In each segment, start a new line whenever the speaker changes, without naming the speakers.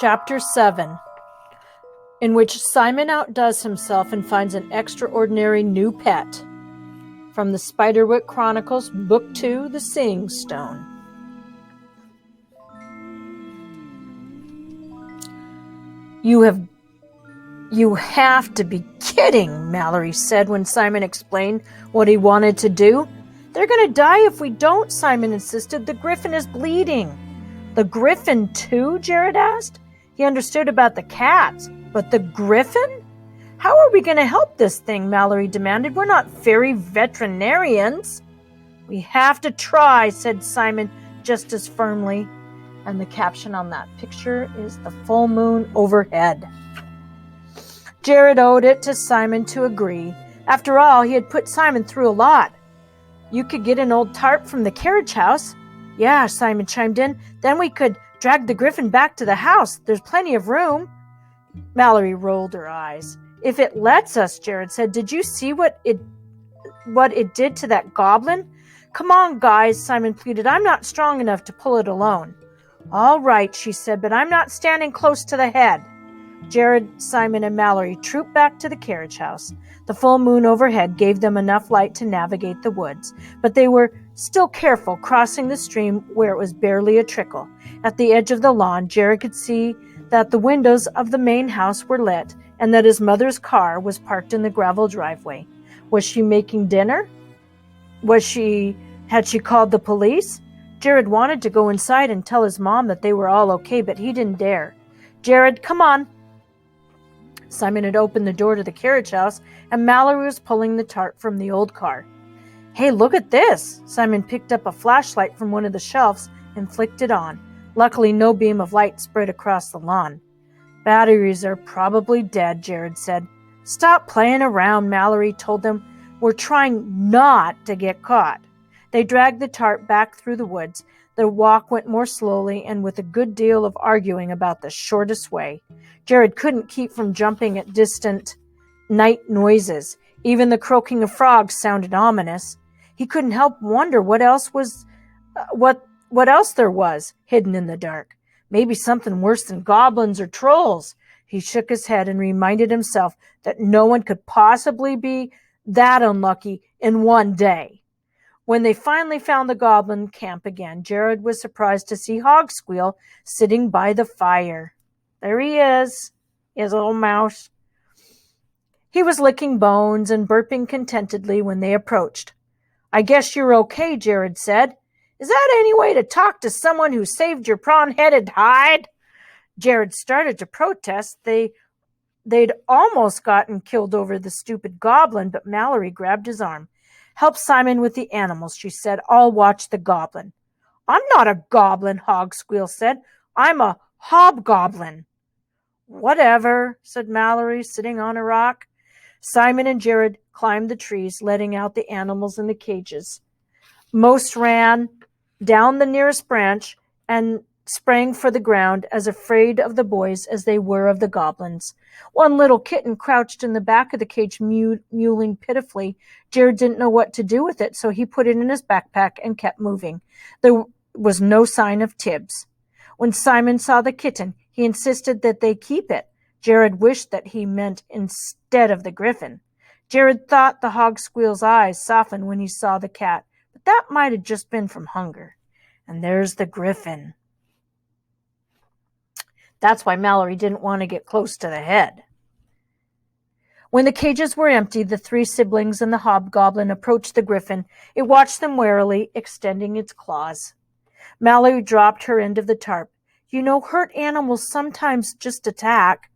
Chapter 7, in which Simon outdoes himself and finds an extraordinary new pet. From the Spiderwick Chronicles, Book 2, The Seeing Stone. You have to be kidding, Mallory said when Simon explained what he wanted to do. They're going to die if we don't, Simon insisted. The griffin is bleeding. The griffin too? Jared asked. He understood about the cats, but the griffin? How are we going to help this thing? Mallory demanded. We're not fairy veterinarians. We have to try, said Simon just as firmly. And the caption on that picture is the full moon overhead. Jared owed it to Simon to agree. After all, he had put Simon through a lot. You could get an old tarp from the carriage house. Yeah, Simon chimed in. Then we could drag the griffin back to the house. There's plenty of room. Mallory rolled her eyes. If it lets us, Jared said. Did you see what it did to that goblin? Come on, guys, Simon pleaded. I'm not strong enough to pull it alone. All right, she said, but I'm not standing close to the head. Jared, Simon, and Mallory trooped back to the carriage house. The full moon overhead gave them enough light to navigate the woods, but they were still careful crossing the stream where it was barely a trickle. At the edge of the lawn, Jared could see that the windows of the main house were lit and that his mother's car was parked in the gravel driveway. Was she making dinner? Had she called the police? Jared wanted to go inside and tell his mom that they were all okay, but he didn't dare. Jared, come on. Simon had opened the door to the carriage house, and Mallory was pulling the tarp from the old car. Hey, look at this! Simon picked up a flashlight from one of the shelves and flicked it on. Luckily, no beam of light spread across the lawn. Batteries are probably dead, Jared said. Stop playing around, Mallory told them. We're trying not to get caught. They dragged the tarp back through the woods. The walk went more slowly and with a good deal of arguing about the shortest way. Jared couldn't keep from jumping at distant night noises. Even the croaking of frogs sounded ominous. He couldn't help wonder what else there was hidden in the dark. Maybe something worse than goblins or trolls. He shook his head and reminded himself that no one could possibly be that unlucky in one day. When they finally found the goblin camp again, Jared was surprised to see Hogsqueal sitting by the fire. There he is, his little mouse. He was licking bones and burping contentedly when they approached. I guess you're okay, Jared said. Is that any way to talk to someone who saved your prawn-headed hide? Jared started to protest. They'd almost gotten killed over the stupid goblin, but Mallory grabbed his arm. Help Simon with the animals, she said. I'll watch the goblin. I'm not a goblin, Hogsqueal said. I'm a hobgoblin. Whatever, said Mallory, sitting on a rock. Simon and Jared climbed the trees, letting out the animals in the cages. Most ran down the nearest branch and sprang for the ground, as afraid of the boys as they were of the goblins. One little kitten crouched in the back of the cage, mewling pitifully. Jared didn't know what to do with it, so he put it in his backpack and kept moving. There was no sign of Tibbs. When Simon saw the kitten, he insisted that they keep it. Jared wished that he meant instead of the griffin. Jared thought the Hogsqueal's eyes softened when he saw the cat, but that might have just been from hunger. And there's the griffin. That's why Mallory didn't want to get close to the head. When the cages were empty, the three siblings and the hobgoblin approached the griffin. It watched them warily, extending its claws. Mallory dropped her end of the tarp. You know, hurt animals sometimes just attack.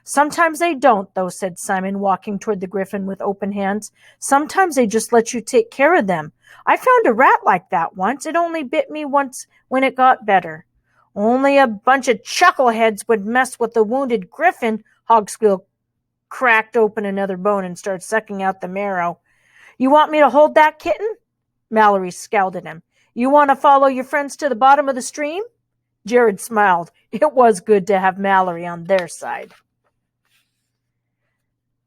Sometimes they don't, though, said Simon, walking toward the griffin with open hands. Sometimes they just let you take care of them. I found a rat like that once. It only bit me once when it got better. Only a bunch of chuckleheads would mess with the wounded griffin. Hogsqueal cracked open another bone and started sucking out the marrow. You want me to hold that kitten? Mallory scowled at him. You want to follow your friends to the bottom of the stream? Jared smiled. It was good to have Mallory on their side.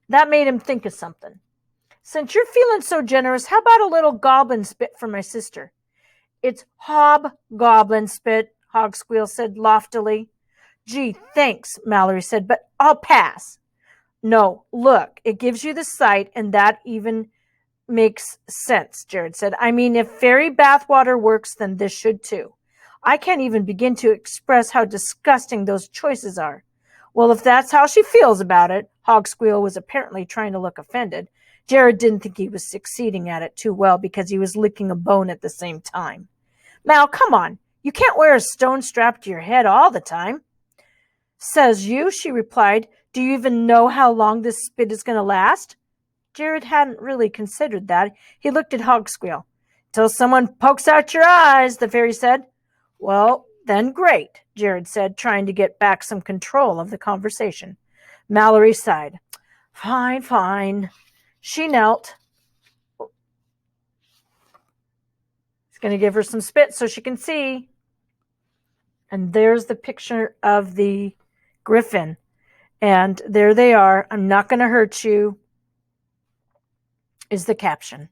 That made him think of something. Since you're feeling so generous, how about a little goblin spit for my sister? It's hobgoblin spit, Hogsqueal said loftily. Gee, thanks, Mallory said, but I'll pass. No, look, it gives you the sight, and that even makes sense, Jared said. I mean, if fairy bathwater works, then this should too. I can't even begin to express how disgusting those choices are. Well, if that's how she feels about it, Hogsqueal was apparently trying to look offended. Jared didn't think he was succeeding at it too well because he was licking a bone at the same time. Mal, come on. You can't wear a stone strapped to your head all the time. Says you, she replied. Do you even know how long this spit is going to last? Jared hadn't really considered that. He looked at Hogsqueal. Till someone pokes out your eyes, the fairy said. Well, then great, Jared said, trying to get back some control of the conversation. Mallory sighed. Fine, fine. She knelt. He's going to give her some spit so she can see. And there's the picture of the griffin. And there they are. I'm not going to hurt you, is the caption.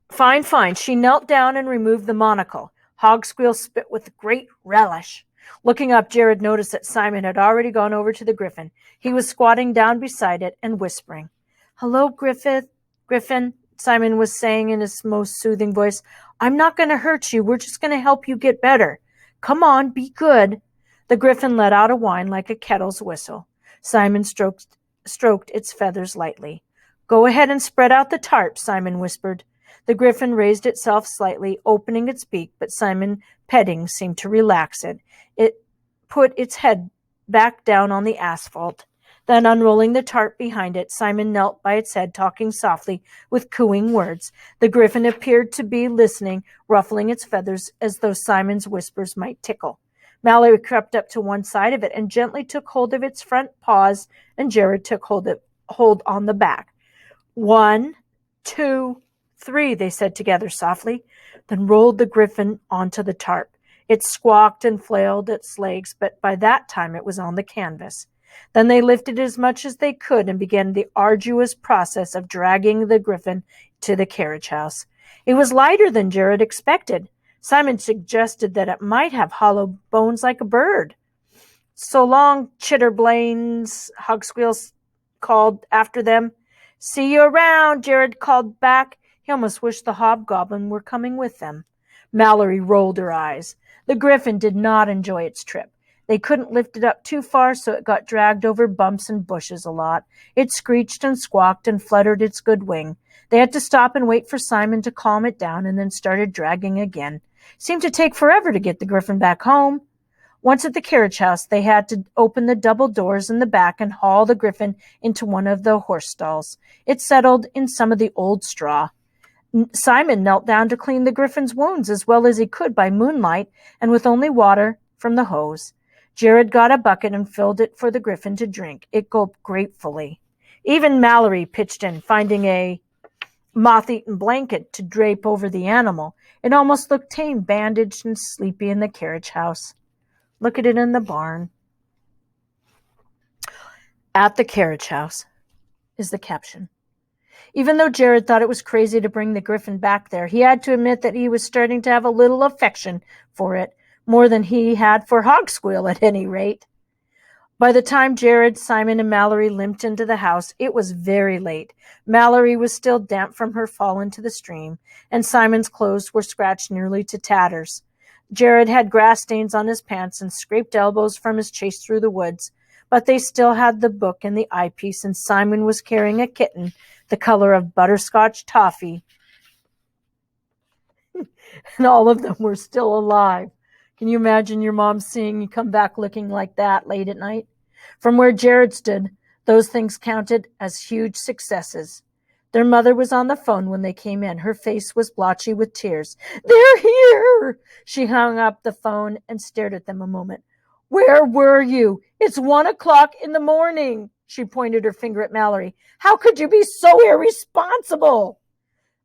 Fine, fine. She knelt down and removed the monocle. Hogsqueal spit with great relish. Looking up, Jared noticed that Simon had already gone over to the griffin. He was squatting down beside it and whispering. Hello, Griffin, Simon was saying in his most soothing voice. I'm not going to hurt you. We're just going to help you get better. Come on, be good. The griffin let out a whine like a kettle's whistle. Simon stroked its feathers lightly. Go ahead and spread out the tarp, Simon whispered. The griffin raised itself slightly, opening its beak, but Simon petting seemed to relax it. It put its head back down on the asphalt. Then, unrolling the tarp behind it, Simon knelt by its head, talking softly with cooing words. The griffin appeared to be listening, ruffling its feathers as though Simon's whispers might tickle. Mallory crept up to one side of it and gently took hold of its front paws, and Jared took hold on the back. 1, 2, 3, they said together softly, then rolled the griffin onto the tarp. It squawked and flailed its legs, but by that time it was on the canvas. Then they lifted as much as they could and began the arduous process of dragging the griffin to the carriage house. It was lighter than Jared expected. Simon suggested that it might have hollow bones like a bird. So long, Chitterblains, Hogsqueal called after them. See you around, Jared called back. He almost wished the hobgoblin were coming with them. Mallory rolled her eyes. The griffin did not enjoy its trip. They couldn't lift it up too far, so it got dragged over bumps and bushes a lot. It screeched and squawked and fluttered its good wing. They had to stop and wait for Simon to calm it down and then started dragging again. Seemed to take forever to get the griffin back home. Once at the carriage house, they had to open the double doors in the back and haul the griffin into one of the horse stalls. It settled in some of the old straw. Simon knelt down to clean the griffin's wounds as well as he could by moonlight and with only water from the hose. Jared got a bucket and filled it for the griffin to drink. It gulped gratefully. Even Mallory pitched in, finding a moth-eaten blanket to drape over the animal. It almost looked tame, bandaged and sleepy in the carriage house. Look at it in the barn. At the carriage house is the caption. Even though Jared thought it was crazy to bring the griffin back there, he had to admit that he was starting to have a little affection for it, more than he had for Hogsqueal at any rate. By the time Jared, Simon, and Mallory limped into the house, it was very late. Mallory was still damp from her fall into the stream, and Simon's clothes were scratched nearly to tatters. Jared had grass stains on his pants and scraped elbows from his chase through the woods, but they still had the book and the eyepiece, and Simon was carrying a kitten the color of butterscotch toffee. And all of them were still alive. Can you imagine your mom seeing you come back looking like that late at night? From where Jared stood, those things counted as huge successes. Their mother was on the phone when they came in. Her face was blotchy with tears. They're here! She hung up the phone and stared at them a moment. Where were you? It's 1 o'clock in the morning. She pointed her finger at Mallory. How could you be so irresponsible?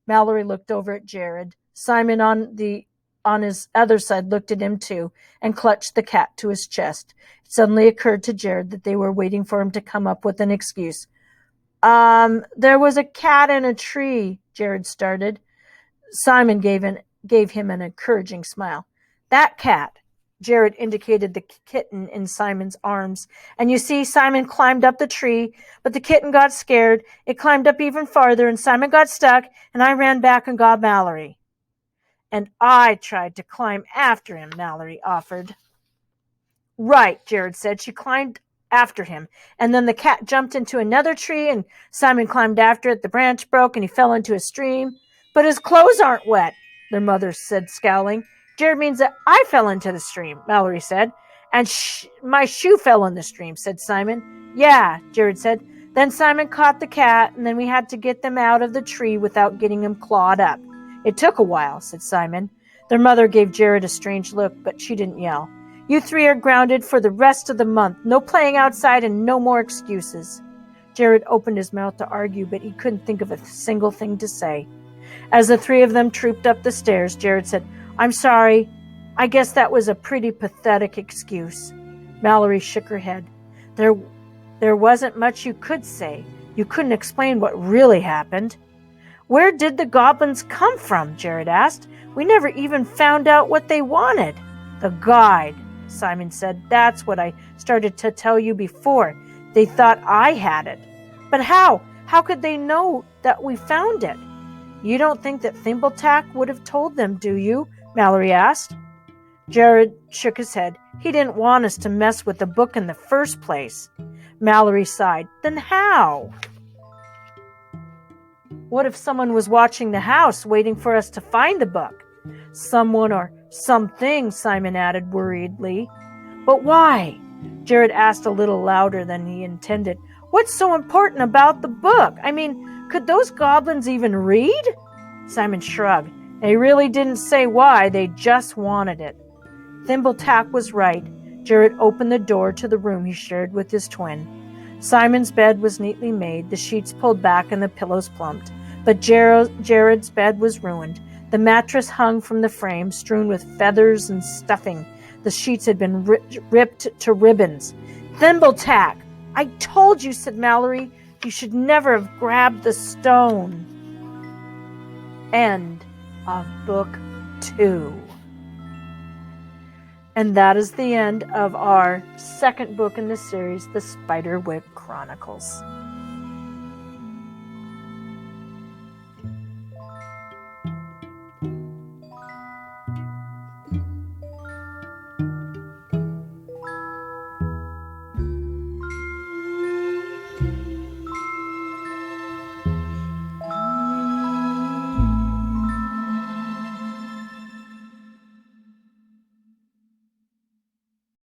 Mallory looked over at Jared. Simon on his other side looked at him too and clutched the cat to his chest. It suddenly occurred to Jared that they were waiting for him to come up with an excuse. There was a cat in a tree, Jared started. Simon gave him an encouraging smile. That cat. Jared indicated the kitten in Simon's arms. And you see, Simon climbed up the tree, but the kitten got scared. It climbed up even farther, and Simon got stuck, and I ran back and got Mallory. And I tried to climb after him, Mallory offered. Right, Jared said. She climbed after him, and then the cat jumped into another tree, and Simon climbed after it. The branch broke, and he fell into a stream. But his clothes aren't wet, their mother said, scowling. Jared means that I fell into the stream, Mallory said. And my shoe fell in the stream, said Simon. Yeah, Jared said. Then Simon caught the cat, and then we had to get them out of the tree without getting him clawed up. It took a while, said Simon. Their mother gave Jared a strange look, but she didn't yell. You three are grounded for the rest of the month. No playing outside and no more excuses. Jared opened his mouth to argue, but he couldn't think of a single thing to say. As the three of them trooped up the stairs, Jared said, I'm sorry. I guess that was a pretty pathetic excuse. Mallory shook her head. There wasn't much you could say. You couldn't explain what really happened. Where did the goblins come from? Jared asked. We never even found out what they wanted. The guide, Simon said. That's what I started to tell you before. They thought I had it. But how? How could they know that we found it? You don't think that Thimbletack would have told them, do you? Mallory asked. Jared shook his head. He didn't want us to mess with the book in the first place. Mallory sighed. Then how? What if someone was watching the house, waiting for us to find the book? Someone or something, Simon added worriedly. But why? Jared asked a little louder than he intended. What's so important about the book? I mean, could those goblins even read? Simon shrugged. They really didn't say why, they just wanted it. Thimbletack was right. Jared opened the door to the room he shared with his twin. Simon's bed was neatly made, the sheets pulled back and the pillows plumped. But Jared's bed was ruined. The mattress hung from the frame, strewn with feathers and stuffing. The sheets had been ripped to ribbons. Thimbletack! I told you, said Mallory. You should never have grabbed the stone. End of Book 2. And that is the end of our second book in the series, the Spiderwick Chronicles.